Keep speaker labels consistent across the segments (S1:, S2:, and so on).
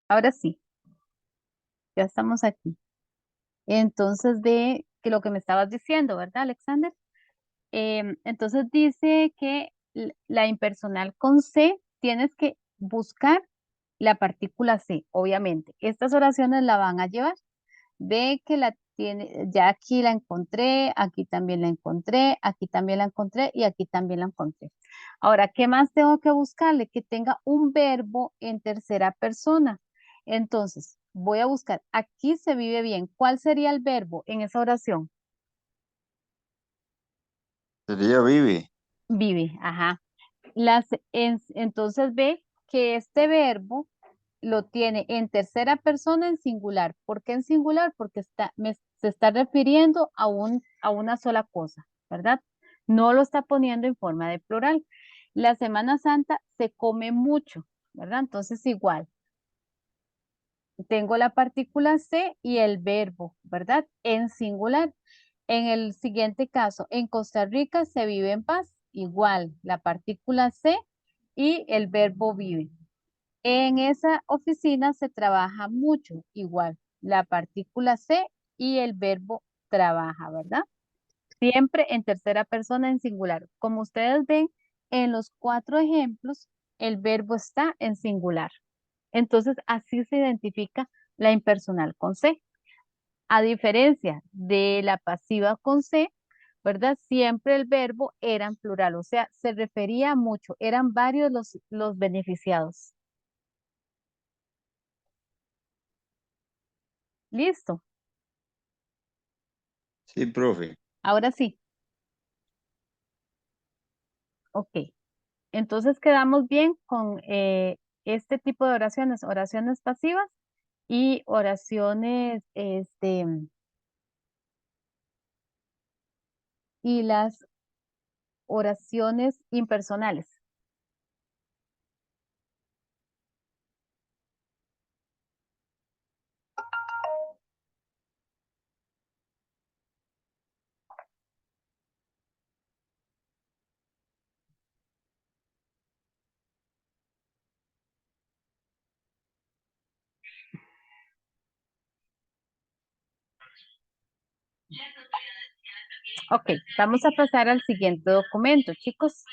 S1: Ahora sí, ya estamos aquí. Entonces, de que lo que me estabas diciendo, ¿verdad, Alexander? Entonces dice que la impersonal con C tienes que buscar la partícula C, obviamente. Estas oraciones la van a llevar de que la tiene, ya aquí la encontré, aquí también la encontré, aquí también la encontré y aquí también la encontré. Ahora, ¿qué más tengo que buscarle? Que tenga un verbo en tercera persona. Entonces, voy a buscar, aquí se vive bien. ¿Cuál sería el verbo en esa oración?
S2: Sería vive.
S1: Vive, ajá. Entonces ve que este verbo lo tiene en tercera persona en singular. ¿Por qué en singular? Porque se está refiriendo a una sola cosa, ¿verdad? No lo está poniendo en forma de plural. La Semana Santa se come mucho, ¿verdad? Entonces igual, tengo la partícula C y el verbo, ¿verdad? En singular. En el siguiente caso, en Costa Rica se vive en paz, igual, la partícula C y el verbo vive. En esa oficina se trabaja mucho, igual, la partícula C y el verbo trabaja, ¿verdad? Siempre en tercera persona en singular. Como ustedes ven, en los cuatro ejemplos, el verbo está en singular. Entonces, así se identifica la impersonal con C. A diferencia de la pasiva con C, ¿verdad? Siempre el verbo era en plural, o sea, se refería a mucho, eran varios los beneficiados. Listo.
S2: Sí, profe.
S1: Ahora sí, ok. Entonces quedamos bien con este tipo de oraciones, oraciones pasivas y oraciones, y las oraciones impersonales. Ok, vamos a pasar al siguiente documento, chicos.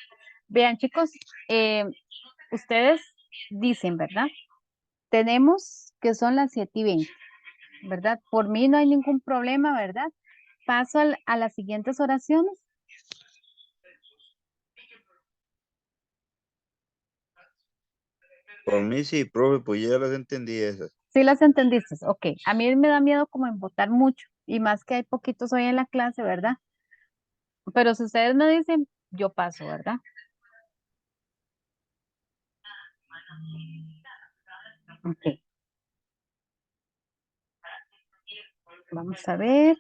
S1: Vean, chicos, eh, ustedes dicen, ¿verdad? Tenemos que son las 7:20, ¿verdad? Por mí no hay ningún problema, ¿verdad? Paso a las siguientes oraciones.
S2: Por mí sí, profe, pues ya las entendí esas.
S1: ¿Sí las entendiste? Ok, a mí me da miedo como embotar mucho y más que hay poquitos hoy en la clase, ¿verdad? Pero si ustedes me dicen, yo paso, ¿verdad? Ok, vamos a ver.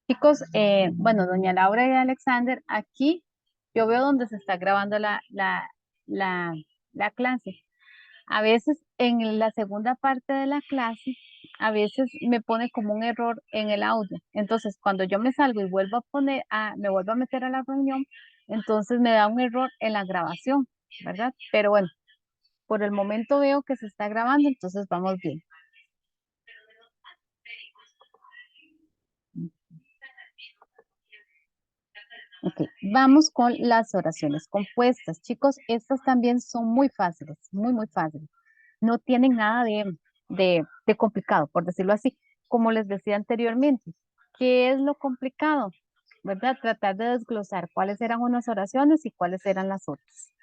S1: Chicos, bueno, doña Laura y Alexander, aquí yo veo donde se está grabando la, la clase. A veces en la segunda parte de la clase, a veces me pone como un error en el audio. Entonces, cuando yo me salgo y vuelvo a me vuelvo a meter a la reunión, entonces me da un error en la grabación, ¿verdad? Pero bueno, por el momento veo que se está grabando, entonces vamos bien. Ok, vamos con las oraciones compuestas. Chicos, estas también son muy fáciles, muy, muy fáciles. No tienen nada de complicado, por decirlo así. Como les decía anteriormente, ¿qué es lo complicado? ¿Verdad? Tratar de desglosar cuáles eran unas oraciones y cuáles eran las otras.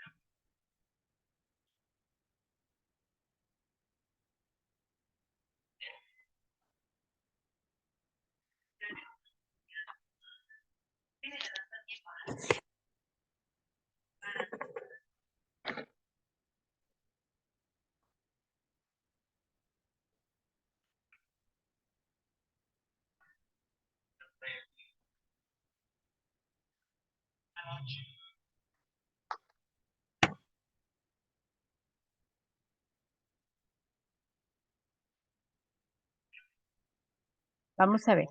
S1: Vamos a ver.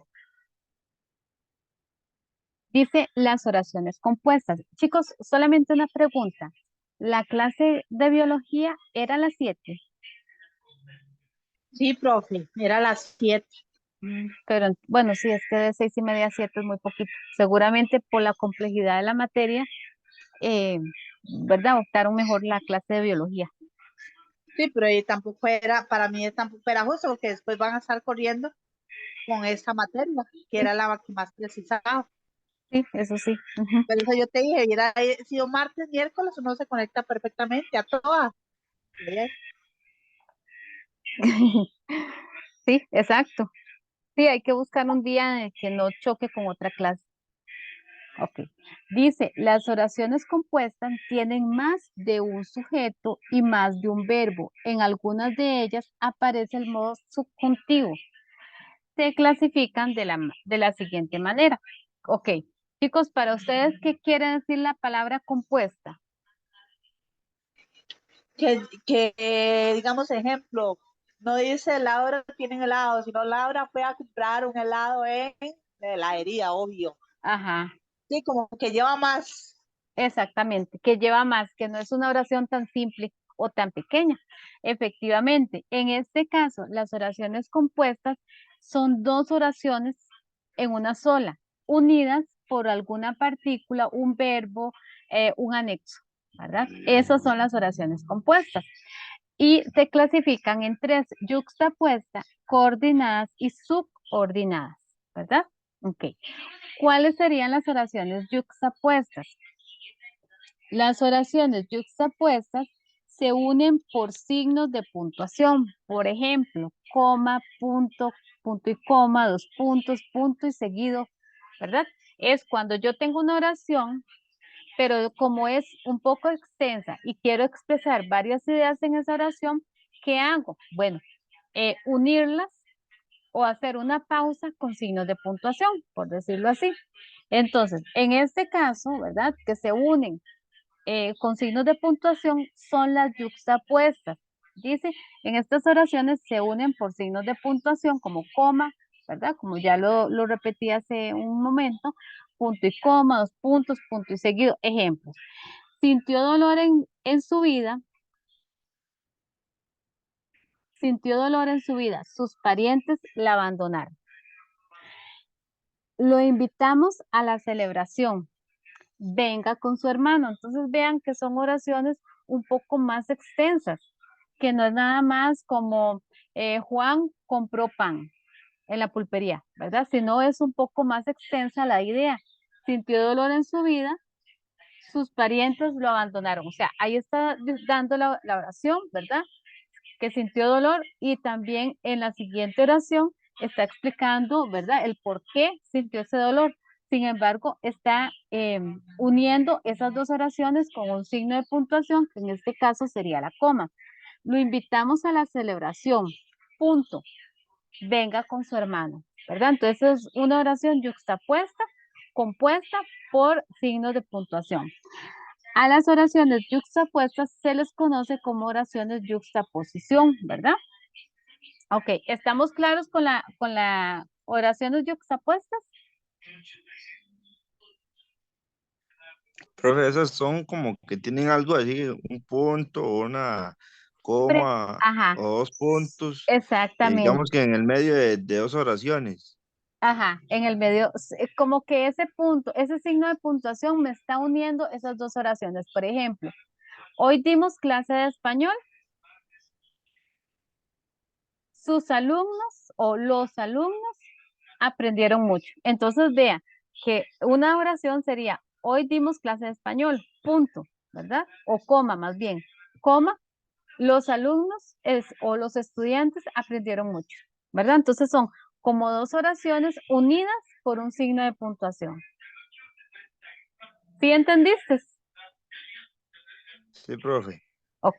S1: Dice las oraciones compuestas. Chicos, solamente una pregunta. ¿La clase de biología era a las 7?
S3: Sí, profe, era las 7.
S1: Pero bueno, sí, es que de 6:30 a 7 es muy poquito. Seguramente por la complejidad de la materia, eh, ¿verdad? Optaron mejor la clase de biología.
S3: Sí, pero tampoco era, para mí tampoco era justo, porque después van a estar corriendo con esa materia, que era la que más precisaba.
S1: Sí, eso sí. Ujú.
S3: Por eso yo te dije, hubiera sido martes, miércoles, uno se conecta perfectamente a todas.
S1: Sí, exacto. Sí, hay que buscar un día que no choque con otra clase. Ok. Dice, las oraciones compuestas tienen más de un sujeto y más de un verbo. En algunas de ellas aparece el modo subjuntivo. Se clasifican de la siguiente manera. Ok. Chicos, para ustedes, ¿qué quiere decir la palabra compuesta?
S3: Digamos, ejemplo, no dice Laura tiene helado, sino Laura fue a comprar un helado en la heladería, obvio.
S1: Ajá.
S3: Sí, como que lleva más.
S1: Exactamente, que lleva más, que no es una oración tan simple o tan pequeña. Efectivamente, en este caso, las oraciones compuestas son dos oraciones en una sola, unidas por alguna partícula, un verbo, un anexo, ¿verdad? Esas son las oraciones compuestas. Y se clasifican en tres: yuxtapuestas, coordinadas y subordinadas, ¿verdad? Ok. ¿Cuáles serían las oraciones yuxtapuestas? Las oraciones yuxtapuestas se unen por signos de puntuación. Por ejemplo, coma, punto, punto y coma, dos puntos, punto y seguido, ¿verdad? Es cuando yo tengo una oración, pero como es un poco extensa y quiero expresar varias ideas en esa oración, ¿qué hago? Bueno, unirlas o hacer una pausa con signos de puntuación, por decirlo así. Entonces, en este caso, ¿verdad? Que se unen con signos de puntuación son las yuxtapuestas. Dice, en estas oraciones se unen por signos de puntuación como coma, ¿verdad? Como ya lo repetí hace un momento, punto y coma, dos puntos, punto y seguido. Ejemplos. Sintió dolor en su vida. Sintió dolor en su vida. Sus parientes la abandonaron. Lo invitamos a la celebración. Venga con su hermano. Entonces vean que son oraciones un poco más extensas, que no es nada más como Juan compró pan en la pulpería, ¿verdad? Sino es un poco más extensa la idea. Sintió dolor en su vida, sus parientes lo abandonaron. O sea, ahí está dando la oración, ¿verdad? Que sintió dolor, y también en la siguiente oración está explicando, ¿verdad? El por qué sintió ese dolor. Sin embargo, está uniendo esas dos oraciones con un signo de puntuación, que en este caso sería la coma. Lo invitamos a la celebración. Punto. Venga con su hermano, ¿verdad? Entonces es una oración yuxtapuesta, compuesta por signos de puntuación. A las oraciones yuxtapuestas se les conoce como oraciones yuxtaposición, ¿verdad? Ok, ¿estamos claros con la oraciones yuxtapuestas?
S2: Profe, esas son como que tienen algo así, un punto, una coma
S1: Ajá,
S2: o dos puntos,
S1: exactamente.
S2: digamos que en el medio de dos oraciones.
S1: Ajá, en el medio, como que ese punto, ese signo de puntuación me está uniendo esas dos oraciones. Por ejemplo, hoy dimos clase de español, sus alumnos o los alumnos aprendieron mucho. Entonces, vean que una oración sería, hoy dimos clase de español, punto, ¿verdad? O coma, más bien, coma, los alumnos o los estudiantes aprendieron mucho, ¿verdad? Entonces son como dos oraciones unidas por un signo de puntuación. ¿Sí entendiste?
S2: Sí, profe.
S1: Ok.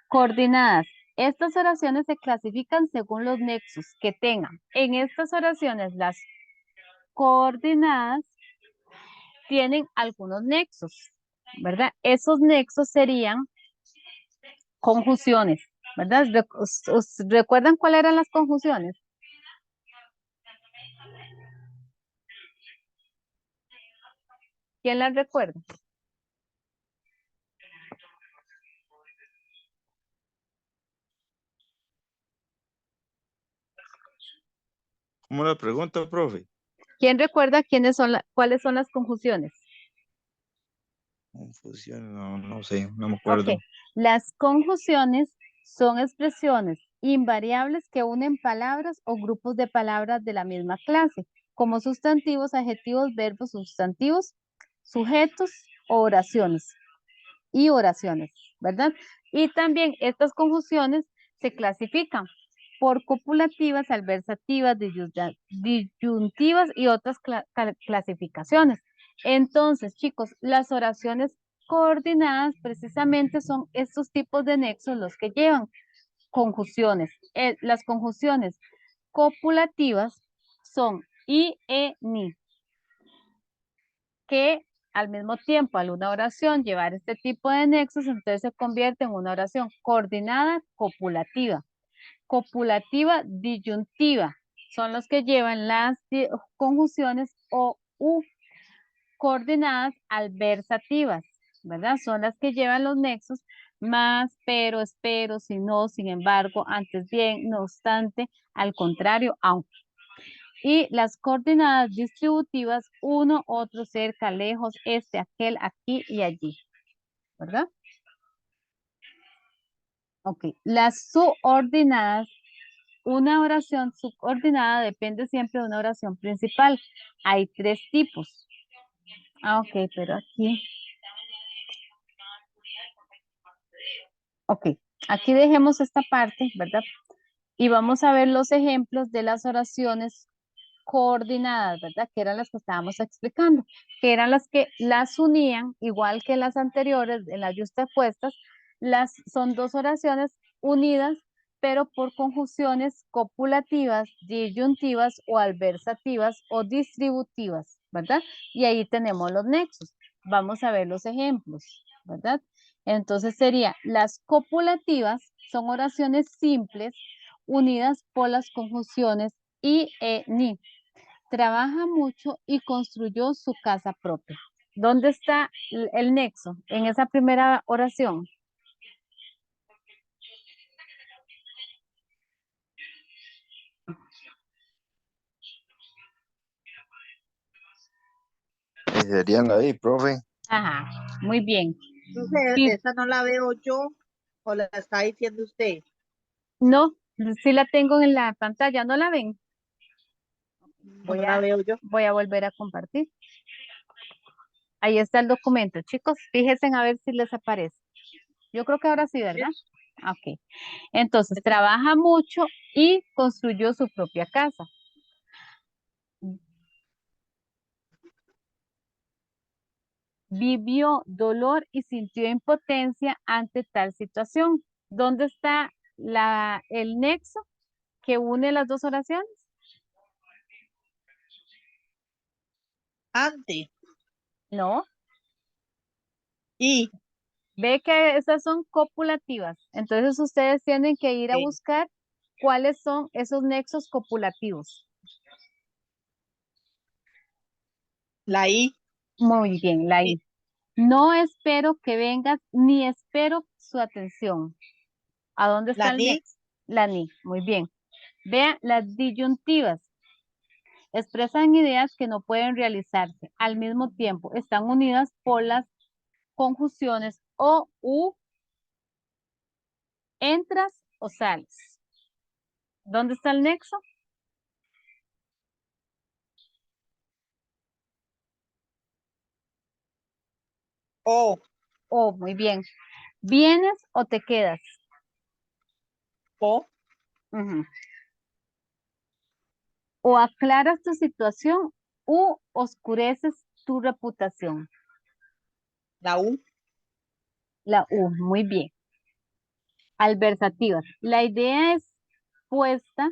S1: Coordinadas. Estas oraciones se clasifican según los nexos que tengan. En estas oraciones, las coordinadas tienen algunos nexos, ¿verdad? Esos nexos serían conjunciones, ¿verdad? ¿Recuerdan cuáles eran las conjunciones? ¿Quién la recuerda?
S2: ¿Cómo la pregunta, profe?
S1: ¿Quién recuerda cuáles son las conjunciones?
S2: Confusión, no sé, no me
S1: Ok,
S2: acuerdo.
S1: las conjunciones son expresiones invariables que unen palabras o grupos de palabras de la misma clase, como sustantivos, adjetivos, verbos, sustantivos, sujetos o oraciones. Y oraciones, ¿verdad? Y también estas conjunciones se clasifican por copulativas, adversativas, disyuntivas y otras clasificaciones. Entonces, chicos, las oraciones coordinadas precisamente son estos tipos de nexos los que llevan conjunciones. Las conjunciones copulativas son y, ni, que al mismo tiempo al una oración llevar este tipo de nexos, entonces se convierte en una oración coordinada copulativa. Copulativa disyuntiva son los que llevan las conjunciones o u coordinadas adversativas, ¿verdad? Son las que llevan los nexos más, pero, espero, si no, sin embargo, antes bien, no obstante, al contrario, aunque. Y las coordenadas distributivas, uno, otro, cerca, lejos, este, aquel, aquí y allí, ¿verdad? Ok, las subordinadas, una oración subordinada depende siempre de una oración principal. Hay tres tipos. Ok, pero aquí. Ok, aquí dejemos esta parte, ¿verdad? Y vamos a ver los ejemplos de las oraciones coordinadas, ¿verdad? Que eran las que estábamos explicando, que eran las que las unían, igual que las anteriores, en las yuxtapuestas, son dos oraciones unidas, pero por conjunciones copulativas, disyuntivas o adversativas o distributivas, ¿verdad? Y ahí tenemos los nexos. Vamos a ver los ejemplos, ¿verdad? Entonces sería, las copulativas son oraciones simples unidas por las conjunciones y, ni. Trabaja mucho y construyó su casa propia. ¿Dónde está el nexo? En esa primera oración.
S2: Serían ahí, profe.
S1: Ajá, muy bien.
S3: Entonces,
S1: Sí,
S3: esa no la veo yo o la está diciendo usted.
S1: no, sí la tengo en la pantalla, ¿no la ven?
S3: No la veo yo.
S1: Voy a volver a compartir. Ahí está el documento, chicos. Fíjense a ver si les aparece. Yo creo que ahora sí, ¿verdad? Ok. Entonces, trabaja mucho y construyó su propia casa. Vivió dolor y sintió impotencia ante tal situación. ¿Dónde está el nexo que une las dos oraciones?
S3: Ante.
S1: No.
S3: Y.
S1: Ve que esas son copulativas. Entonces ustedes tienen que ir a buscar cuáles son esos nexos copulativos.
S3: La I.
S1: Muy bien, la I. No espero que vengas ni espero su atención. ¿A dónde está
S3: La
S1: el
S3: ni.
S1: nexo? La ni. Muy bien. Vea las disyuntivas. Expresan ideas que no pueden realizarse. Al mismo tiempo, están unidas por las conjunciones o, u, entras o sales. ¿Dónde está el nexo?
S3: O.
S1: Oh, muy bien. ¿Vienes o te quedas?
S3: O.
S1: Ujú. O aclaras tu situación u oscureces tu reputación.
S3: La U.
S1: La U, muy bien. Adversativas. La idea es puesta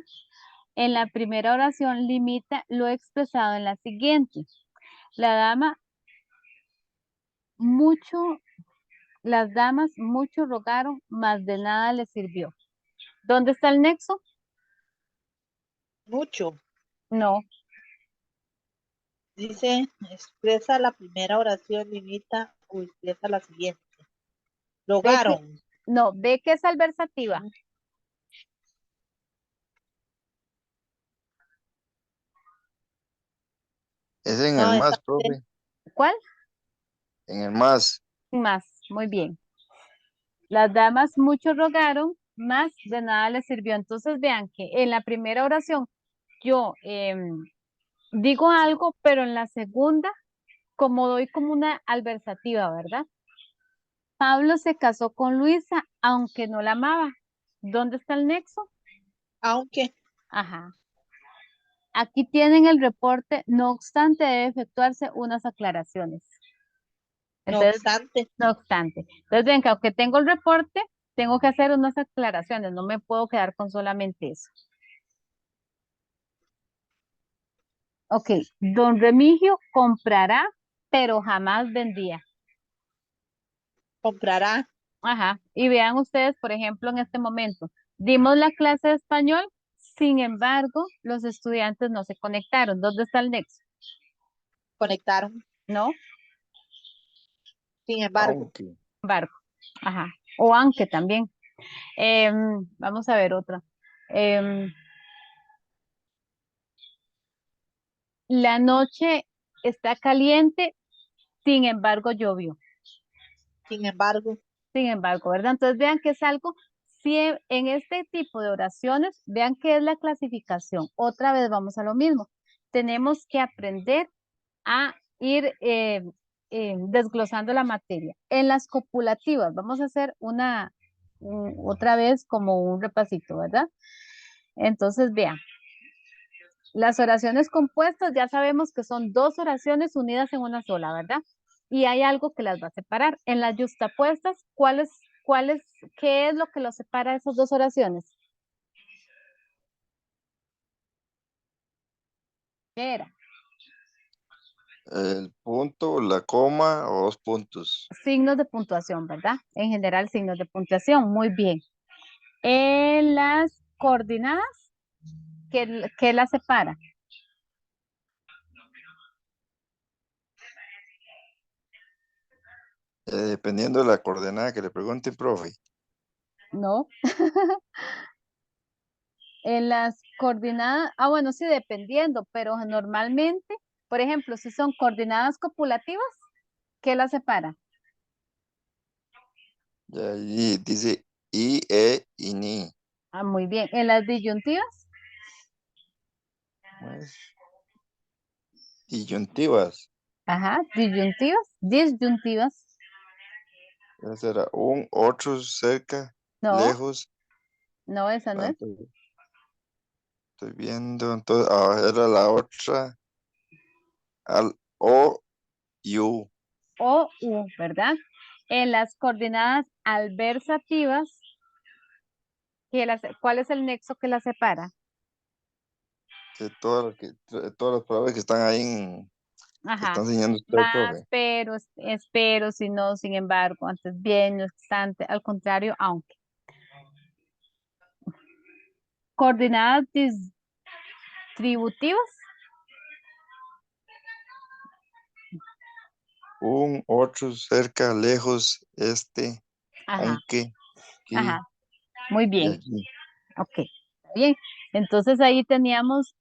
S1: en la primera oración, limita lo expresado en la siguiente. La dama mucho, las damas mucho rogaron, mas de nada les sirvió. ¿Dónde está el nexo?
S3: Mucho.
S1: No.
S3: Dice, expresa la primera oración, limita o expresa la siguiente.
S1: Ve que,
S3: Lograron.
S1: no, ve que es adversativa.
S2: Es en
S3: No,
S2: el
S3: esa
S2: más, profe.
S1: ¿Cuál?
S2: En el más.
S1: Más, muy bien. Las damas mucho rogaron, más de nada les sirvió. Entonces vean que en la primera oración yo digo algo, pero en la segunda, como doy como una adversativa, ¿verdad? Pablo se casó con Luisa, aunque no la amaba. ¿Dónde está el nexo?
S3: aunque,
S1: Ajá. Aquí tienen el reporte, no obstante, debe efectuarse unas aclaraciones.
S3: no
S1: Entonces,
S3: obstante,
S1: no obstante. Entonces, ven que aunque tengo el reporte, tengo que hacer unas aclaraciones, no me puedo quedar con solamente eso. Ok, don Remigio comprará, pero jamás vendía.
S3: comprará,
S1: Ajá, y vean ustedes, por ejemplo, en este momento, dimos la clase de español, sin embargo, los estudiantes no se conectaron. ¿Dónde está el nexo?
S3: conectaron,
S1: ¿No?
S3: sin embargo,
S2: Aunque.
S1: Barco. Ajá. O aunque también. Vamos a ver otra. Em, la noche está caliente, sin embargo, llovió.
S3: sin embargo,
S1: Sin embargo, ¿verdad? Entonces vean que es algo, si en este tipo de oraciones, vean qué es la clasificación. Otra vez vamos a lo mismo. Tenemos que aprender a ir desglosando la materia. En las copulativas, vamos a hacer otra vez como un repasito, ¿verdad? Entonces, vean, las oraciones compuestas ya sabemos que son dos oraciones unidas en una sola, ¿verdad? Y hay algo que las va a separar. En las yuxtapuestas, qué es lo que los separa de esas dos oraciones? ¿Qué era?
S2: El punto, la coma o dos puntos.
S1: Signos de puntuación, ¿verdad? En general, signos de puntuación, muy bien. En las coordenadas, ¿qué las separa?
S2: Dependiendo de la coordenada que le pregunte, profe.
S1: ¿No? En las coordenadas, bueno, sí, dependiendo, pero normalmente, por ejemplo, si son coordenadas copulativas, ¿qué las separa?
S2: Y ahí dice I, E y ni.
S1: Ah, muy bien. En las disyuntivas,
S2: Pues, disyuntivas.
S1: ajá, disyuntivas,
S2: Ese será un, otro, cerca,
S1: no,
S2: lejos.
S1: no, esa no es.
S2: Estoy viendo. Entonces, era la otra. Al, O y U.
S1: O U, ¿verdad? En las coordenadas adversativas, ¿cuál es el nexo que las separa?
S2: Que todas las palabras que están ahí que
S1: Ajá,
S2: están enseñando usted,
S1: más,
S2: profe.
S1: pero, espero, si no, sin embargo, antes bien, no obstante, al contrario, aunque. Coordenadas distributivas,
S2: Un, otro, cerca, lejos,
S1: ajá,
S2: aunque, aquí
S1: ajá, muy
S2: y
S1: bien,
S2: allí.
S1: ok, está bien. Entonces ahí teníamos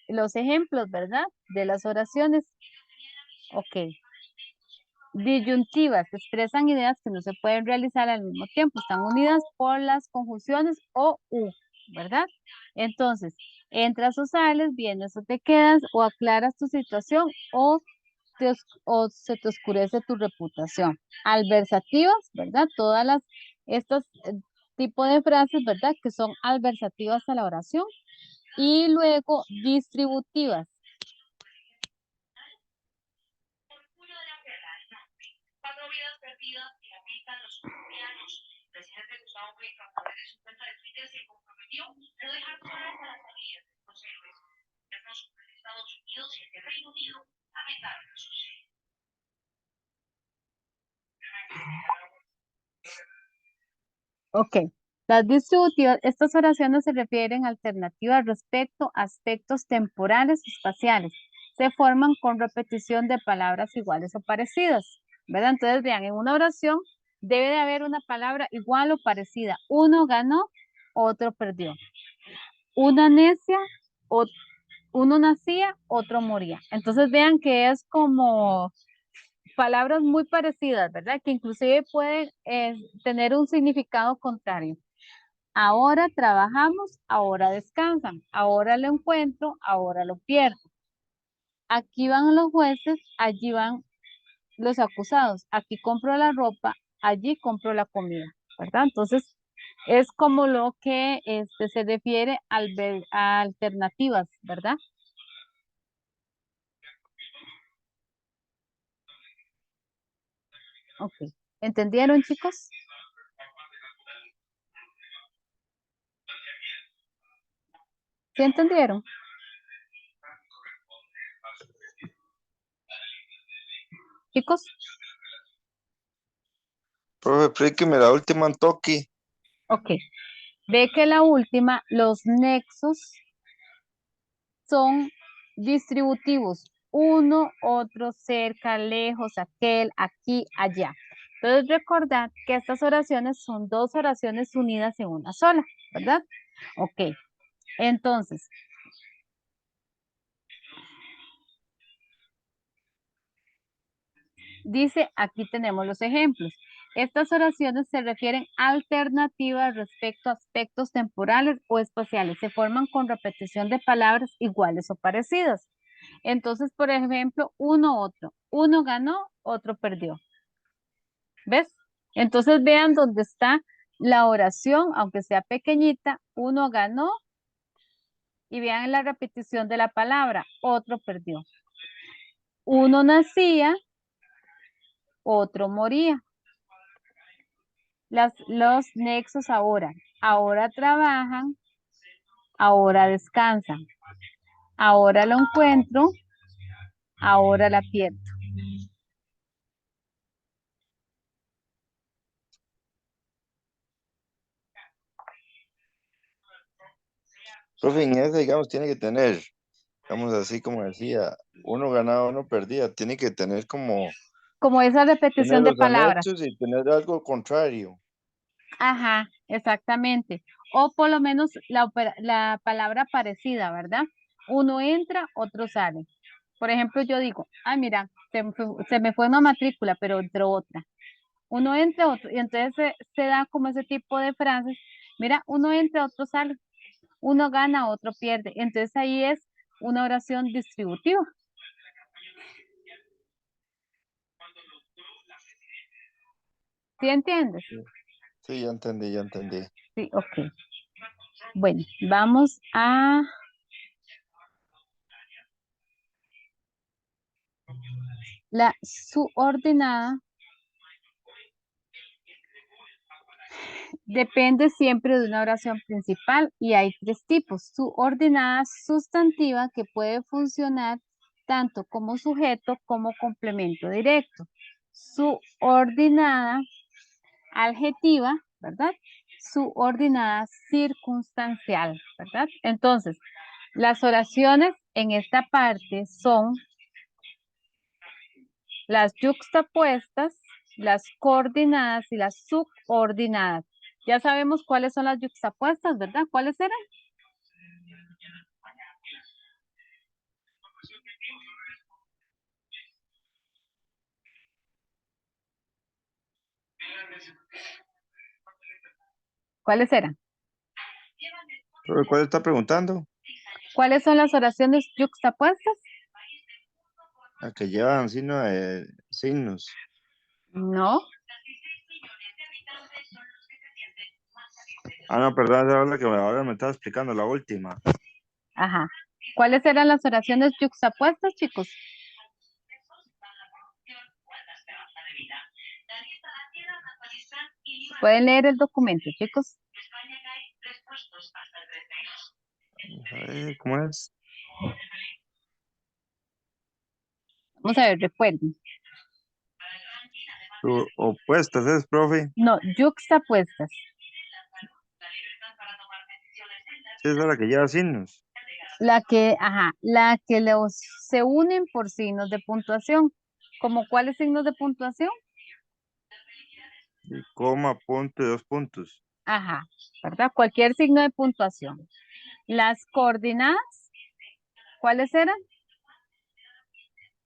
S1: los ejemplos, ¿verdad? De las oraciones. Ok. Disyuntivas expresan ideas que no se pueden realizar al mismo tiempo, están unidas por las conjunciones o u, ¿verdad? Entonces, entras o sales, vienes o te quedas, o aclaras tu situación o se te oscurece tu reputación. Adversativas, ¿verdad? Estos tipos de frases, ¿verdad? Que son adversativas a la oración. Y luego distributivas. Ok. Las distributivas, estas oraciones se refieren a alternativas respecto a aspectos temporales o espaciales. se forman con repetición de palabras iguales o parecidas, ¿verdad? Entonces, vean, en una oración debe de haber una palabra igual o parecida. Uno ganó, otro perdió. Una necia, uno nacía, otro moría. Entonces, vean que es como palabras muy parecidas, ¿verdad? Que inclusive pueden tener un significado contrario. Ahora trabajamos, ahora descansan. Ahora lo encuentro, ahora lo pierdo. Aquí van los jueces, allí van los acusados. Aquí compro la ropa, allí compro la comida, ¿verdad? Entonces, es como lo que se refiere a alternativas, ¿verdad? Ok. ¿Entendieron, chicos? ¿Sí entendieron? Chicos,
S2: Profe, explíqueme la última en toque.
S1: ok. Ve que la última, los nexos son distributivos. Uno, otro, cerca, lejos, aquel, aquí, allá. Entonces recordad que estas oraciones son dos oraciones unidas en una sola, ¿verdad? Ok. Entonces, dice, aquí tenemos los ejemplos. Estas oraciones se refieren a alternativas respecto a aspectos temporales o espaciales. Se forman con repetición de palabras iguales o parecidas. Entonces, por ejemplo, uno, otro. Uno ganó, otro perdió. ¿Ves? Entonces vean dónde está la oración, aunque sea pequeñita. Uno ganó y vean la repetición de la palabra. Otro perdió. Uno nacía, otro moría. Los nexos ahora. Ahora trabajan, ahora descansan. Ahora lo encuentro, ahora la pierdo.
S2: Profe, en esa, digamos, tiene que tener, digamos así como decía, uno ganaba, uno perdía. Tiene que tener como,
S1: Como esa
S2: tener
S1: repetición de
S2: los
S1: palabras.
S2: anexos y tener algo contrario.
S1: Ajá, exactamente. O por lo menos la palabra parecida, ¿verdad? Uno entra, otro sale. Por ejemplo, yo digo, ay, mira, se me fue una matrícula, pero entró otra. Uno entra, otro, y entonces se da como ese tipo de frases. Mira, uno entra, otro sale. Uno gana, otro pierde. Entonces ahí es una oración distributiva. ¿Sí entiendes?
S2: Sí, ya entendí, ya entendí.
S1: Sí, ok. Bueno, vamos a la subordinada. Depende siempre de una oración principal y hay tres tipos. Subordinada sustantiva que puede funcionar tanto como sujeto como complemento directo. Subordinada adjetiva, ¿verdad? Subordinada circunstancial, ¿verdad? Entonces, las oraciones en esta parte son las yuxtapuestas, las coordinadas y las subordinadas. Ya sabemos cuáles son las yuxtapuestas, ¿verdad? ¿Cuáles eran? ¿Cuáles eran?
S2: Profe, ¿cuál está preguntando?
S1: ¿Cuáles son las oraciones yuxtapuestas?
S2: A que llevan signos.
S1: No.
S2: Ah, no, perdón, esa es la que ahora me estaba explicando, la última.
S1: Ajá. ¿Cuáles eran las oraciones yuxtapuestas, chicos? Pueden leer el documento, chicos.
S2: ¿Cómo es?
S1: Vamos a ver, recuerden.
S2: Opuestas, ¿es, profe?
S1: No, yuxtapuestas.
S2: Sí, esa es la que lleva signos.
S1: la que se unen por signos de puntuación. ¿Como cuáles signos de puntuación?
S2: Y coma, punto y 2 puntos.
S1: Ajá, ¿verdad? Cualquier signo de puntuación. Las coordenadas, ¿cuáles eran?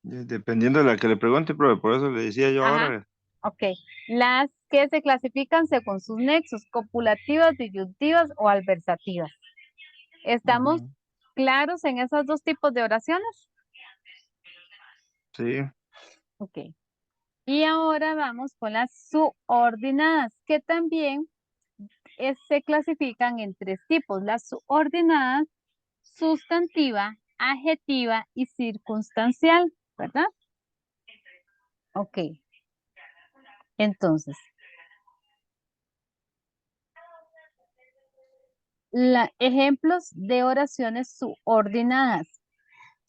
S2: Dependiendo de la que le pregunte, profe, por eso le decía yo
S1: Ajá,
S2: ahora.
S1: ok. Las que se clasifican según sus nexos, copulativas, disyuntivas o adversativas. ¿Estamos
S2: Ujú.
S1: claros en esos dos tipos de oraciones?
S2: Sí,
S1: Ok. Y ahora vamos con las subordinadas, que también se clasifican en tres tipos. Las subordinadas, sustantiva, adjetiva y circunstancial, ¿verdad? Ok. Entonces, ejemplos de oraciones subordinadas.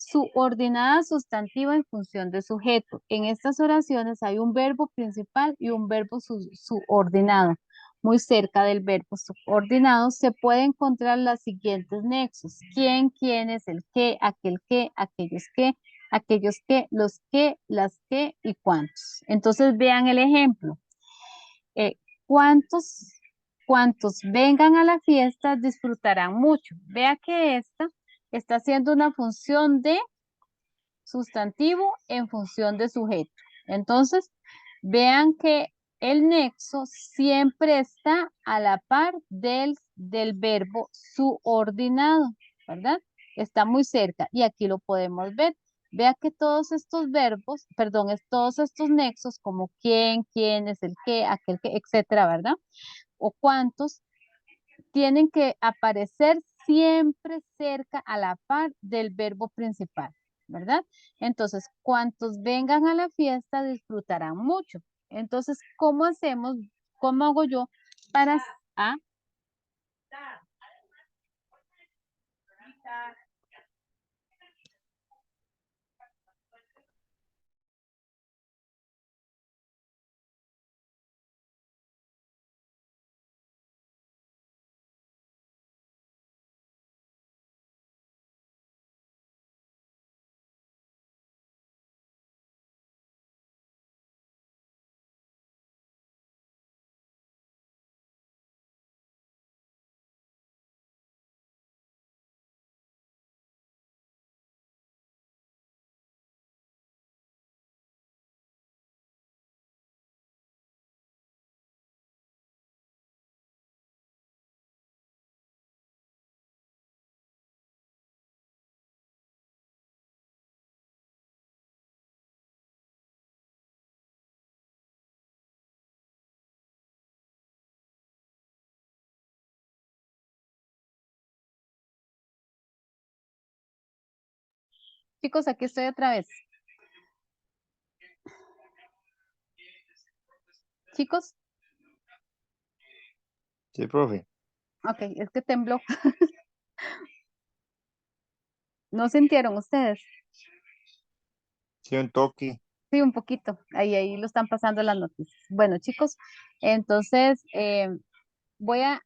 S1: Subordinada sustantiva en función de sujeto. En estas oraciones hay un verbo principal y un verbo subordinado. Muy cerca del verbo subordinado se puede encontrar los siguientes nexos. ¿Quién, quiénes, el qué, aquel qué, aquellos qué, los qué, las qué y cuántos. Entonces vean el ejemplo. Eh, ¿cuántos, cuántos vengan a la fiesta disfrutarán mucho? Vea que esta está haciendo una función de sustantivo en función de sujeto. Entonces, vean que el nexo siempre está a la par del verbo subordinado, ¿verdad? Está muy cerca y aquí lo podemos ver. Vea que todos estos verbos, perdón, todos estos nexos como quién, quién es el qué, aquel que, etcétera, ¿verdad? O cuántos, tienen que aparecer siempre cerca a la par del verbo principal, ¿verdad? Entonces, cuantos vengan a la fiesta disfrutarán mucho. Entonces, ¿cómo hacemos? ¿Cómo hago yo para... Ah, chicos, aquí estoy otra vez. Chicos,
S2: sí, profe.
S1: ok, es que tembló. ¿No sintieron ustedes?
S2: Sí, un toque.
S1: Sí, un poquito. Ahí lo están pasando las noticias. Bueno, chicos, entonces voy a,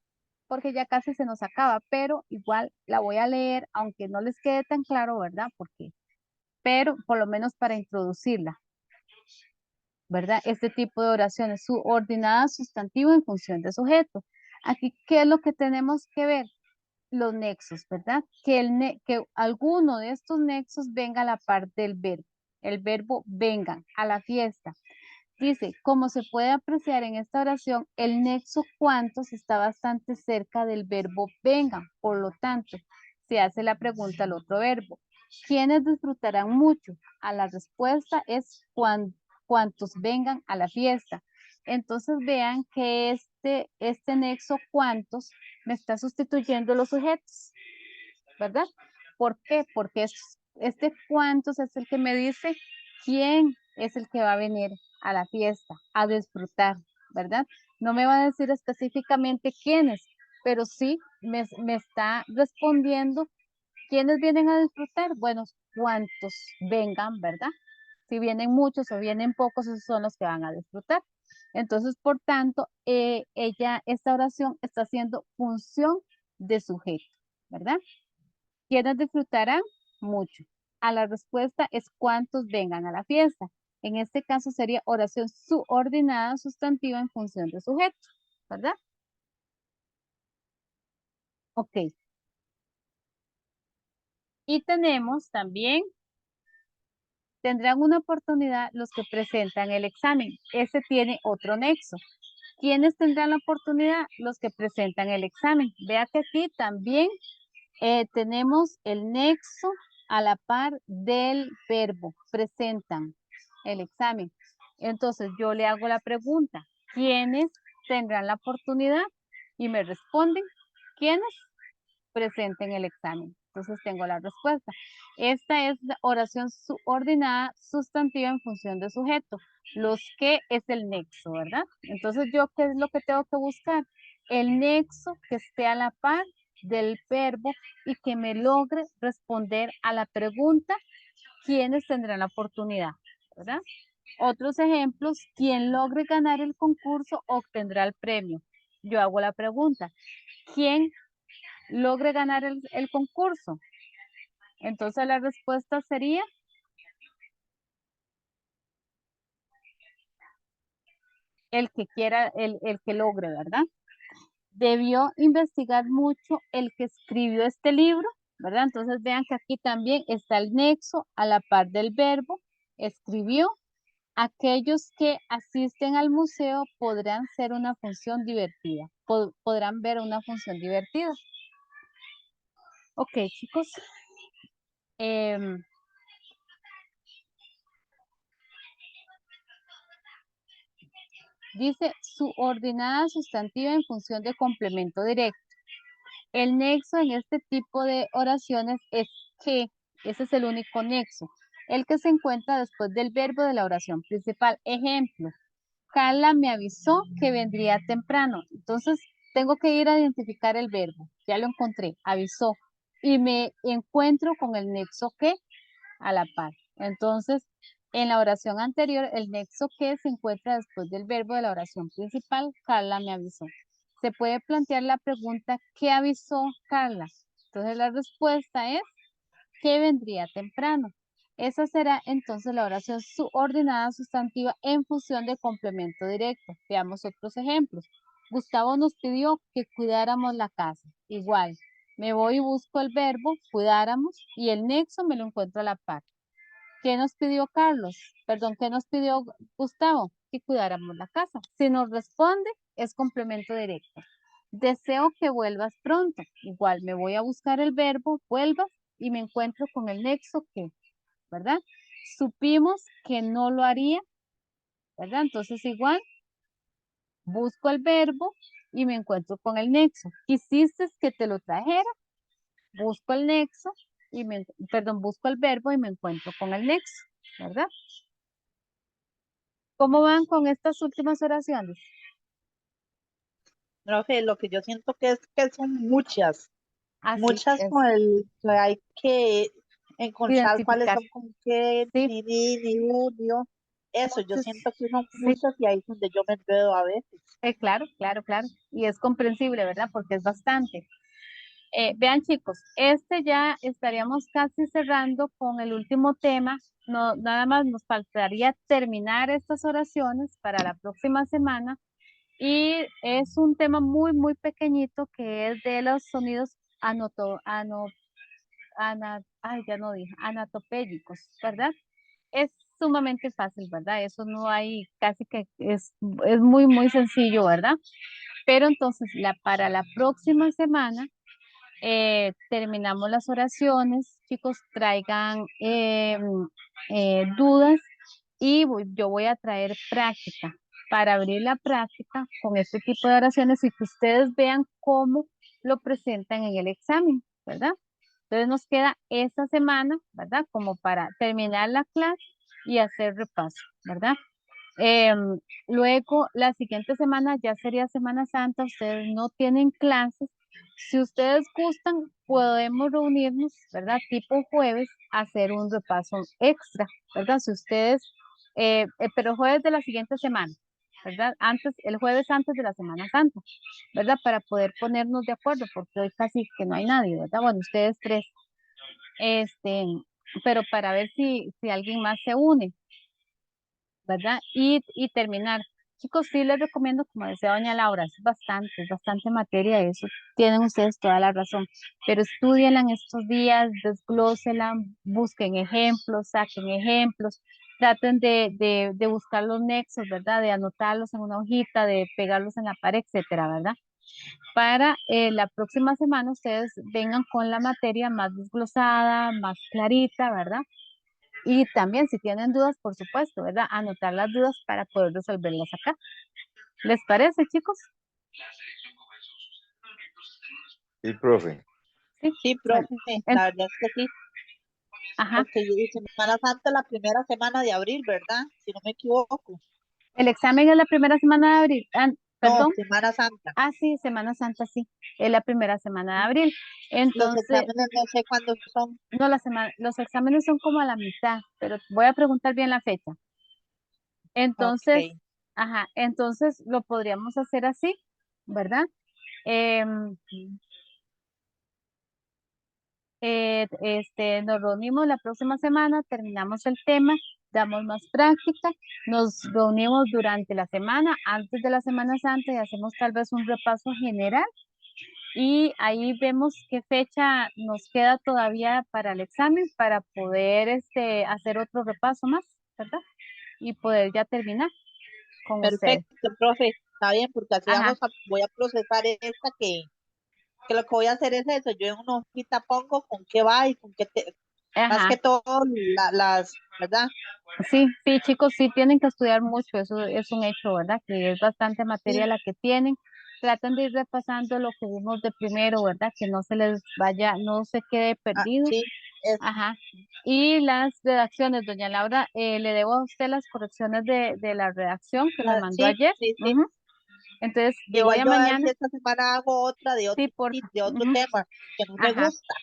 S1: porque ya casi se nos acaba, pero igual la voy a leer, aunque no les quede tan claro, ¿verdad? Porque, pero por lo menos para introducirla, ¿verdad? Este tipo de oraciones, subordinada sustantivo en función de sujeto. Aquí, ¿qué es lo que tenemos que ver? Los nexos, ¿verdad? Que alguno de estos nexos venga a la par del verbo. El verbo vengan a la fiesta. Dice, como se puede apreciar en esta oración, el nexo cuantos está bastante cerca del verbo vengan. Por lo tanto, se hace la pregunta al otro verbo. ¿Quiénes disfrutarán mucho? A la respuesta es cuantos vengan a la fiesta. Entonces vean que este nexo cuantos me está sustituyendo los sujetos, ¿verdad? ¿Por qué? Porque este cuántos es el que me dice quién es el que va a venir a la fiesta, a disfrutar, ¿verdad? No me va a decir específicamente quiénes, pero sí me está respondiendo quiénes vienen a disfrutar. Bueno, cuántos vengan, ¿verdad? Si vienen muchos o vienen pocos, esos son los que van a disfrutar. Entonces, por tanto, esta oración está haciendo función de sujeto, ¿verdad? ¿Quiénes disfrutarán? Mucho. A la respuesta es cuántos vengan a la fiesta. En este caso sería oración subordinada sustantiva en función de sujeto, ¿verdad? Ok. Y tenemos también, tendrán una oportunidad los que presentan el examen. Ese tiene otro nexo. ¿Quiénes tendrán la oportunidad? Los que presentan el examen. Vea que aquí también tenemos el nexo a la par del verbo. Presentan el examen. Entonces yo le hago la pregunta, ¿quiénes tendrán la oportunidad? Y me responden, ¿quiénes presenten el examen? Entonces tengo la respuesta. Esta es la oración subordinada sustantiva en función de sujeto. Los que es el nexo, ¿verdad? Entonces yo, ¿qué es lo que tengo que buscar? El nexo que esté a la par del verbo y que me logre responder a la pregunta, ¿quiénes tendrán la oportunidad? ¿Verdad? Otros ejemplos, quien logre ganar el concurso obtendrá el premio. Yo hago la pregunta, ¿quién logre ganar el concurso? Entonces la respuesta sería el que quiera, el que logre, ¿verdad? Debió investigar mucho el que escribió este libro, ¿verdad? Entonces vean que aquí también está el nexo a la par del verbo, escribió. Aquellos que asisten al museo podrán ser una función divertida, podrán ver una función divertida. Ok, chicos. Dice subordinada sustantiva en función de complemento directo. El nexo en este tipo de oraciones es que, ese es el único nexo, el que se encuentra después del verbo de la oración principal. Ejemplo, Carla me avisó que vendría temprano. Entonces, tengo que ir a identificar el verbo. Ya lo encontré, avisó. Y me encuentro con el nexo que a la par. Entonces, en la oración anterior, el nexo que se encuentra después del verbo de la oración principal, Carla me avisó. Se puede plantear la pregunta, ¿qué avisó Carla? Entonces, la respuesta es, que vendría temprano. Esa será entonces la oración subordinada sustantiva en función de complemento directo. Veamos otros ejemplos. Gustavo nos pidió que cuidáramos la casa. Igual, me voy y busco el verbo, cuidáramos, y el nexo me lo encuentro a la par. ¿Qué nos pidió Carlos? Perdón, ¿qué nos pidió Gustavo? Que cuidáramos la casa. Si nos responde, es complemento directo. Deseo que vuelvas pronto. Igual, me voy a buscar el verbo, vuelvas, y me encuentro con el nexo que, ¿verdad? Supimos que no lo haría, ¿verdad? Entonces igual, busco el verbo y me encuentro con el nexo. Quisiste que te lo trajera, busco el nexo y busco el verbo y me encuentro con el nexo, ¿verdad? ¿Cómo van con estas últimas oraciones?
S3: Profe, lo que yo siento que es que son muchas,
S1: Así
S3: muchas
S1: es.
S3: con el que hay que encontrar cuáles
S1: Identificar.
S3: son con qué,
S1: Sí,
S3: ni unio. Eso, yo
S1: muchos,
S3: siento que son
S1: sí,
S3: muchas y ahí es donde yo me enredo a veces.
S1: claro, claro, claro. Y es comprensible, ¿verdad? Porque es bastante. Vean chicos, ya estaríamos casi cerrando con el último tema. No, nada más nos faltaría terminar estas oraciones para la próxima semana. Y es un tema muy, muy pequeñito que es de los sonidos ya no dije, anatopédicos, ¿verdad? Es sumamente fácil, ¿verdad? Eso no hay, casi que es muy, muy sencillo, ¿verdad? Pero entonces, para la próxima semana, terminamos las oraciones, chicos, traigan dudas y yo voy a traer práctica para abrir la práctica con este tipo de oraciones y que ustedes vean cómo lo presentan en el examen, ¿verdad? Entonces nos queda esta semana, ¿verdad? Como para terminar la clase y hacer repaso, ¿verdad? Luego, la siguiente semana ya sería Semana Santa, ustedes no tienen clases. Si ustedes gustan, podemos reunirnos, ¿verdad? Tipo jueves, hacer un repaso extra, ¿verdad? Si ustedes, pero jueves de la siguiente semana, ¿verdad? El jueves antes de la Semana Santa, ¿verdad? Para poder ponernos de acuerdo, porque hoy casi que no hay nadie, ¿verdad? Bueno, ustedes tres. pero para ver si alguien más se une, ¿verdad? Y terminar. Chicos, sí les recomiendo, como decía doña Laura, es bastante materia, eso tienen ustedes toda la razón, pero estudienla en estos días, desglósenla, busquen ejemplos, saquen ejemplos, traten de buscar los nexos, ¿verdad? De anotarlos en una hojita, de pegarlos en la pared, etcétera, ¿verdad? Para la próxima semana ustedes vengan con la materia más desglosada, más clarita, ¿verdad? Y también si tienen dudas, por supuesto, ¿verdad? Anotar las dudas para poder resolverlas acá. ¿Les parece, chicos?
S2: Sí, profe.
S1: Sí.
S3: Sí,
S1: Bueno,
S3: profe, la verdad es que sí,
S1: ajá.
S3: porque Semana Santa es la primera semana de abril, ¿verdad? Si no me equivoco.
S1: El examen es la primera semana de abril.
S3: No,
S1: Perdón.
S3: Semana Santa.
S1: Ah, sí, Semana Santa, sí. Es la primera semana de abril.
S3: Los
S1: Entonces,
S3: exámenes no sé cuándo son.
S1: no, los exámenes son como a la mitad, pero voy a preguntar bien la fecha. Entonces,
S3: Ok,
S1: ajá, entonces lo podríamos hacer así, ¿verdad? Em, nos reunimos la próxima semana, terminamos el tema, damos más práctica, nos reunimos durante la semana, antes de la Semana Santa y hacemos tal vez un repaso general y ahí vemos qué fecha nos queda todavía para el examen para poder hacer otro repaso más, ¿verdad? Y poder ya terminar con ustedes.
S3: perfecto, profe. Está bien, porque así
S1: Ajá,
S3: voy a procesar esta que lo que voy a hacer es eso. Yo en una hojita pongo con qué va y con qué más
S1: ajá.
S3: que todo ¿verdad?
S1: Sí, sí, chicos, sí tienen que estudiar mucho, eso es un hecho, ¿verdad? Que es bastante materia
S3: Sí,
S1: la que tienen. Tratan de ir repasando lo que vimos de primero, ¿verdad? Que no se les vaya, no se quede perdido.
S3: sí, eso.
S1: Ajá. Y las redacciones, doña Laura, le debo a usted las correcciones de la redacción que me mandó
S3: Sí,
S1: ayer.
S3: sí, sí.
S1: Ujú. Entonces, de hoy
S3: Igual
S1: a
S3: yo a ver
S1: mañana,
S3: si esta semana hago otra
S1: sí, porfa.
S3: de otro
S1: Ujú.
S3: tema que no me
S1: Ajá,
S3: gusta,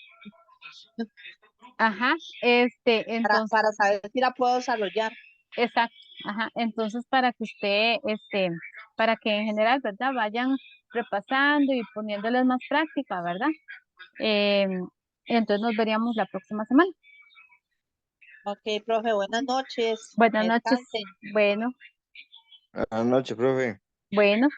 S1: ajá. Entonces,
S3: para saber si la puedo desarrollar.
S1: exacto, ajá. Entonces, para que usted, para que en general, ¿verdad? Vayan repasando y poniéndoles más práctica, ¿verdad? Entonces nos veríamos la próxima semana.
S3: Ok, profe, buenas noches.
S1: Buenas noches.
S3: Descansen.
S1: Bueno,
S2: Buenas noches, profe.
S1: bueno.